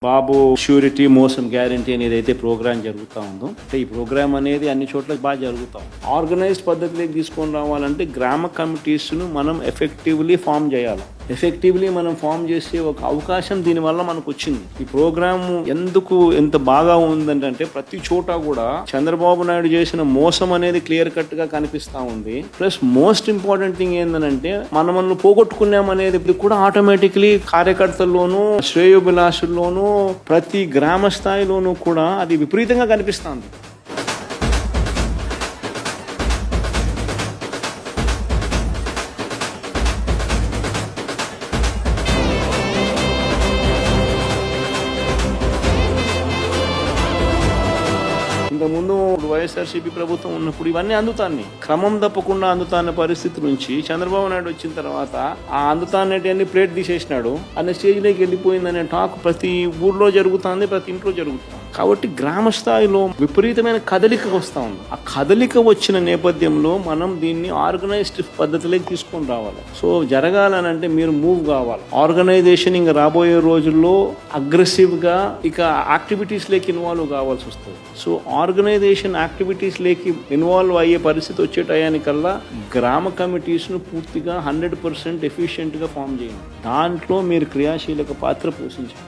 బాబు surety మోసం guarantee అనేది అయితే ప్రోగ్రామ్ జరుగుతూ ఉందో ఈ ప్రోగ్రామ్ అనేది అన్ని చోట్ల బాగా జరుగుతాం. ఆర్గనైజ్డ్ పద్ధతిలోకి తీసుకొని రావాలంటే గ్రామ కమిటీస్ను మనం ఎఫెక్టివ్లీ ఫామ్ చేయాలి. ఎఫెక్టివ్లీ మనం ఫామ్ చేసే ఒక అవకాశం దీనివల్ల మనకు వచ్చింది. ఈ ప్రోగ్రామ్ ఎందుకు ఎంత బాగా ఉందంటే ప్రతి చోట కూడా చంద్రబాబు నాయుడు చేసిన మోసం అనేది క్లియర్ కట్ గా కనిపిస్తా ఉంది. ప్లస్ మోస్ట్ ఇంపార్టెంట్ థింగ్ ఏంటంటే మనల్ని పోగొట్టుకున్నామనేది కూడా ఆటోమేటిక్లీ కార్యకర్తల్లోనూ శ్రేయోభిలాషుల్లోనూ ప్రతి గ్రామ స్థాయిలోనూ కూడా అది విపరీతంగా కనిపిస్తుంది. ఇంతకుముందు వైఎస్ఆర్సీపీ ప్రభుత్వం ఉన్నప్పుడు ఇవన్నీ అందుతాన్ని క్రమం తప్పకుండా అందుతాన్న పరిస్థితి నుంచి చంద్రబాబు నాయుడు వచ్చిన తర్వాత ఆ అందుతాన్ని ప్లేట్ తీసేసినాడు అనే స్టేజ్లోకి వెళ్ళిపోయిందనే టాక్ ప్రతి ఊర్లో జరుగుతుంది, ప్రతి ఇంట్లో జరుగుతుంది. కాబట్టి గ్రామ స్థాయిలో విపరీతమైన కదలిక వస్తూ ఉంది. ఆ కదలిక వచ్చిన నేపథ్యంలో మనం దీన్ని ఆర్గనైజ్డ్ పద్ధతిలోకి తీసుకొని రావాలి. సో జరగాలనంటే మీరు మూవ్ కావాలి. ఆర్గనైజేషన్ ఇంకా రాబోయే రోజుల్లో అగ్రెసివ్ గా ఇక యాక్టివిటీస్ లేకి ఇన్వాల్వ్ కావాల్సి వస్తుంది. సో ఆర్గనైజేషన్ యాక్టివిటీస్ లేకి ఇన్వాల్వ్ అయ్యే పరిస్థితి వచ్చే టయానికల్లా గ్రామ కమిటీస్ ను పూర్తిగా 100% ఎఫిషియెంట్ గా ఫామ్ చేయండి. దాంట్లో మీరు క్రియాశీలక పాత్ర పోషించండి.